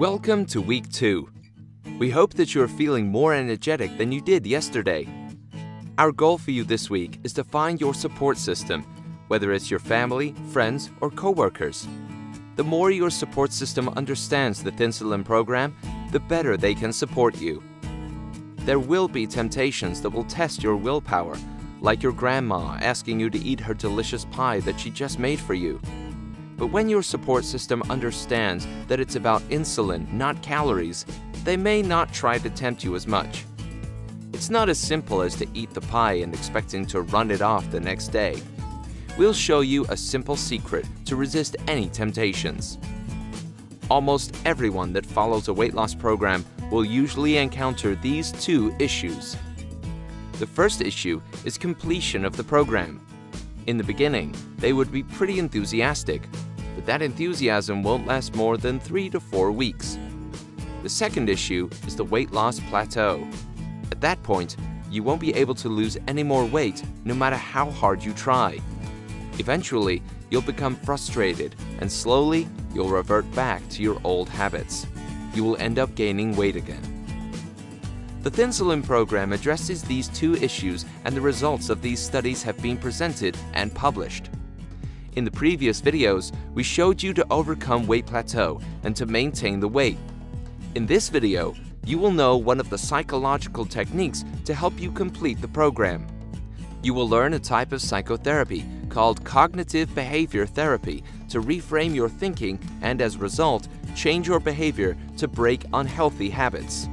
Welcome to week 2. We hope that you are feeling more energetic than you did yesterday. Our goal for you this week is to find your support system, whether it's your family, friends, or coworkers. The more your support system understands the Thinsulin program, the better they can support you. There will be temptations that will test your willpower, like your grandma asking you to eat her delicious pie that she just made for you. But when your support system understands that it's about insulin, not calories, they may not try to tempt you as much. It's not as simple as to eat the pie and expecting to run it off the next day. We'll show you a simple secret to resist any temptations. Almost everyone that follows a weight loss program will usually encounter these two issues. The first issue is completion of the program. In the beginning, they would be pretty enthusiastic, but that enthusiasm won't last more than 3 to 4 weeks. The second issue is the weight loss plateau. At that point, you won't be able to lose any more weight no matter how hard you try. Eventually, you'll become frustrated and slowly you'll revert back to your old habits. You will end up gaining weight again. The Thinsulin program addresses these two issues, and the results of these studies have been presented and published. In the previous videos, we showed you to overcome weight plateau and to maintain the weight. In this video, you will know one of the psychological techniques to help you complete the program. You will learn a type of psychotherapy called cognitive behavior therapy to reframe your thinking and, as a result, change your behavior to break unhealthy habits.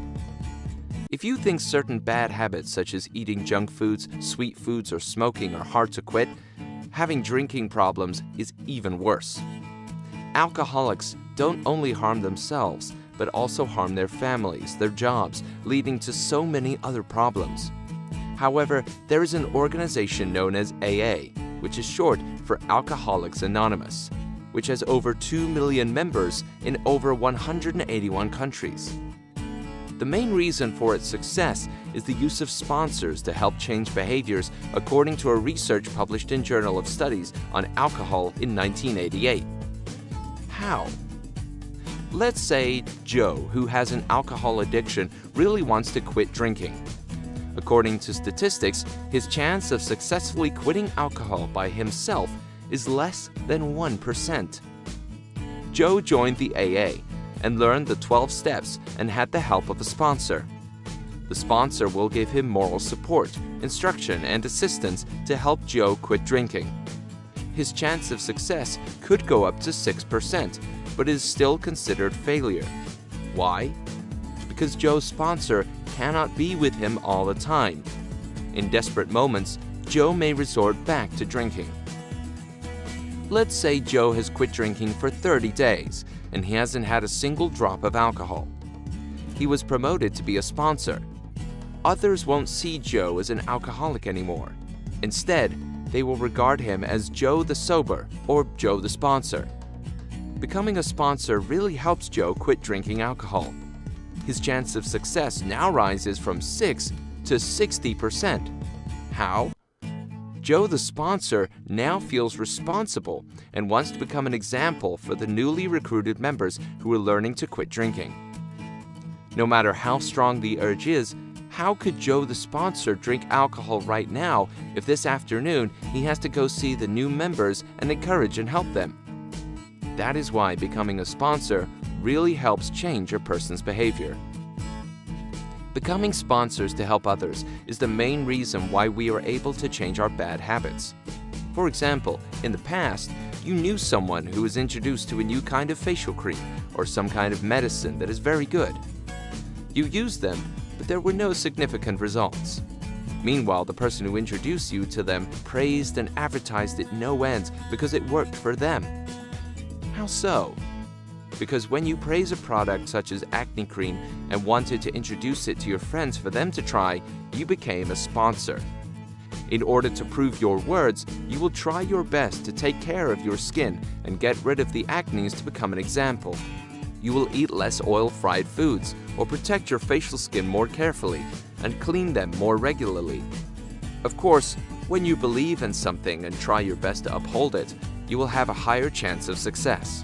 If you think certain bad habits such as eating junk foods, sweet foods, or smoking are hard to quit, having drinking problems is even worse. Alcoholics don't only harm themselves, but also harm their families, their jobs, leading to so many other problems. However, there is an organization known as AA, which is short for Alcoholics Anonymous, which has over 2 million members in over 181 countries. The main reason for its success is the use of sponsors to help change behaviors, according to a research published in Journal of Studies on Alcohol in 1988. How? Let's say Joe, who has an alcohol addiction, really wants to quit drinking. According to statistics, his chance of successfully quitting alcohol by himself is less than 1%. Joe joined the AA and learned the 12 steps and had the help of a sponsor. The sponsor will give him moral support, instruction, and assistance to help Joe quit drinking. His chance of success could go up to 6%, but is still considered failure. Why? Because Joe's sponsor cannot be with him all the time. In desperate moments, Joe may resort back to drinking. Let's say Joe has quit drinking for 30 days and he hasn't had a single drop of alcohol. He was promoted to be a sponsor. Others won't see Joe as an alcoholic anymore. Instead, they will regard him as Joe the Sober or Joe the Sponsor. Becoming a sponsor really helps Joe quit drinking alcohol. His chance of success now rises from 6 to 60%. How? Joe the sponsor now feels responsible and wants to become an example for the newly recruited members who are learning to quit drinking. No matter how strong the urge is, how could Joe the sponsor drink alcohol right now if this afternoon he has to go see the new members and encourage and help them? That is why becoming a sponsor really helps change a person's behavior. Becoming sponsors to help others is the main reason why we are able to change our bad habits. For example, in the past, you knew someone who was introduced to a new kind of facial cream or some kind of medicine that is very good. You used them, but there were no significant results. Meanwhile, the person who introduced you to them praised and advertised it no end because it worked for them. How so? Because when you praise a product such as acne cream and wanted to introduce it to your friends for them to try, you became a sponsor. In order to prove your words, you will try your best to take care of your skin and get rid of the acne to become an example. You will eat less oil-fried foods or protect your facial skin more carefully and clean them more regularly. Of course, when you believe in something and try your best to uphold it, you will have a higher chance of success.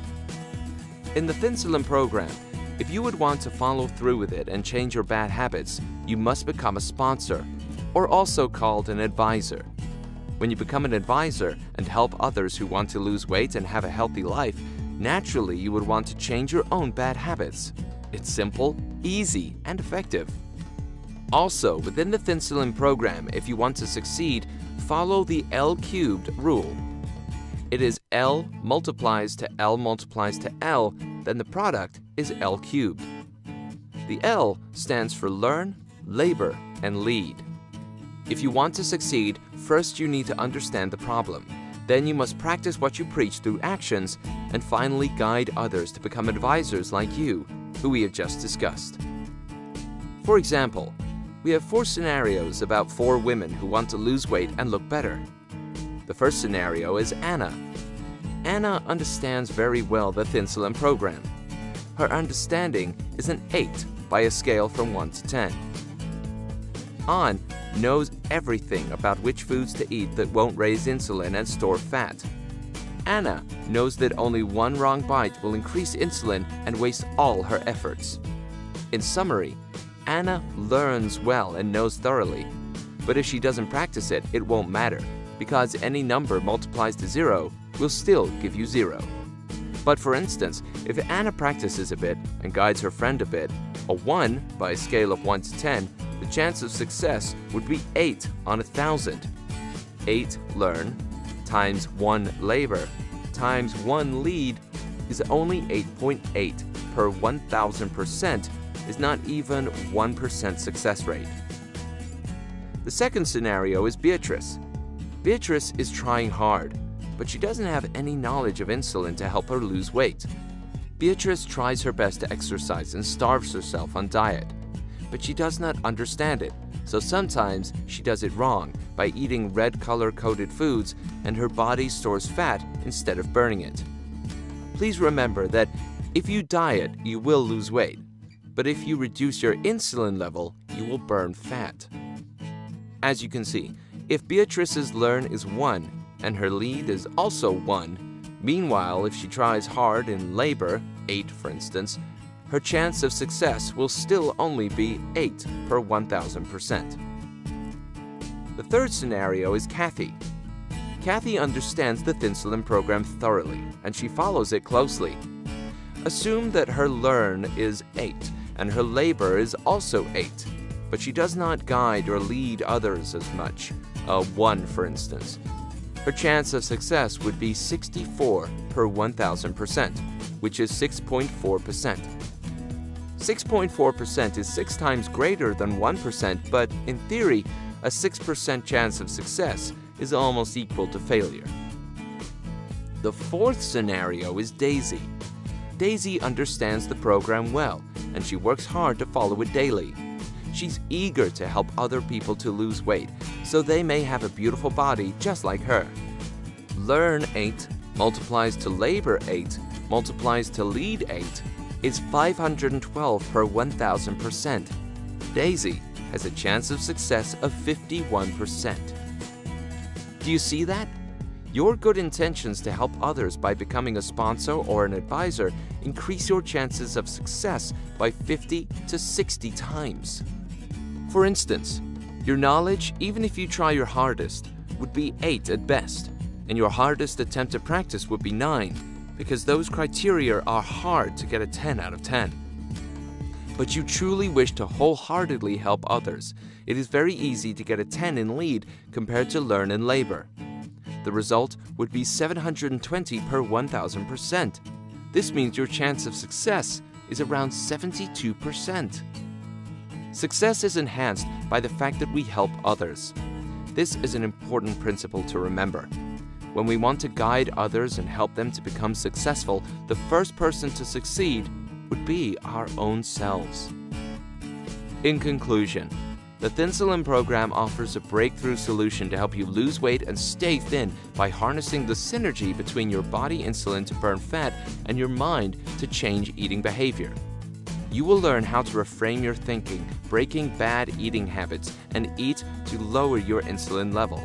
In the Thinsulin program, If you would want to follow through with it and change your bad habits, you must become a sponsor, or also called an advisor. When you become an advisor and help others who want to lose weight and have a healthy life, naturally you would want to change your own bad habits. It's simple, easy, and effective. Also, within the Thinsulin program, if you want to succeed, follow the L cubed rule. It is L multiplies to L multiplies to L, then the product is L cubed. The L stands for learn, labor, and lead. If you want to succeed, first you need to understand the problem. Then you must practice what you preach through actions, and finally guide others to become advisors like you, who we have just discussed. For example, we have 4 scenarios about 4 women who want to lose weight and look better. The first scenario is Anna. Anna understands very well the Thinsulin program. Her understanding is an 8 by a scale from 1 to 10. An knows everything about which foods to eat that won't raise insulin and store fat. Anna knows that only one wrong bite will increase insulin and waste all her efforts. In summary, Anna learns well and knows thoroughly, but if she doesn't practice it, it won't matter, because any number multiplies to 0 will still give you 0. But for instance, if Anna practices a bit and guides her friend a bit, a 1 by a scale of 1 to 10, the chance of success would be 8 on 1,000. 8 learn times 1 labor times 1 lead is only 8.8 per 1,000%, is not even 1% success rate. The second scenario is Beatrice. Beatrice is trying hard, but she doesn't have any knowledge of insulin to help her lose weight. Beatrice tries her best to exercise and starves herself on diet, but she does not understand it, so sometimes she does it wrong by eating red color-coded foods and her body stores fat instead of burning it. Please remember that if you diet, you will lose weight, but if you reduce your insulin level, you will burn fat. As you can see, if Beatrice's learn is 1 and her lead is also 1, meanwhile if she tries hard in labor, 8 for instance, her chance of success will still only be 8 per 1,000%. The third scenario is Kathy. Kathy understands the Thinsulin program thoroughly, and she follows it closely. Assume that her learn is 8 and her labor is also 8, but she does not guide or lead others as much, a 1 for instance. Her chance of success would be 64 per 1,000%, which is 6.4%. 6.4% is 6 times greater than 1%, but in theory, a 6% chance of success is almost equal to failure. The fourth scenario is Daisy. Daisy understands the program well, and she works hard to follow it daily. She's eager to help other people to lose weight, so they may have a beautiful body just like her. Learn 8 multiplies to labor 8 multiplies to lead 8 is 512 per 1,000%. Daisy has a chance of success of 51%. Do you see that? Your good intentions to help others by becoming a sponsor or an advisor increase your chances of success by 50 to 60 times. For instance, your knowledge, even if you try your hardest, would be 8 at best, and your hardest attempt at practice would be 9, because those criteria are hard to get a 10 out of 10. But you truly wish to wholeheartedly help others, it is very easy to get a 10 in lead compared to learn and labor. The result would be 720 per 1,000%. This means your chance of success is around 72%. Success is enhanced by the fact that we help others. This is an important principle to remember. When we want to guide others and help them to become successful, the first person to succeed would be our own selves. In conclusion, the Thinsulin program offers a breakthrough solution to help you lose weight and stay thin by harnessing the synergy between your body insulin to burn fat and your mind to change eating behavior. You will learn how to reframe your thinking, breaking bad eating habits, and eat to lower your insulin level.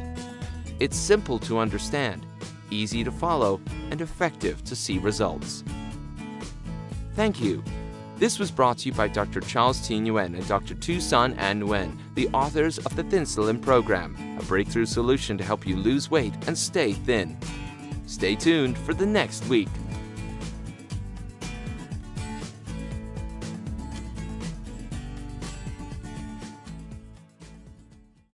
It's simple to understand, easy to follow, and effective to see results. Thank you. This was brought to you by Dr. Charles T. Nguyen and Dr. Tucson An Nguyen, the authors of the Thinsulin program, a breakthrough solution to help you lose weight and stay thin. Stay tuned for the next week.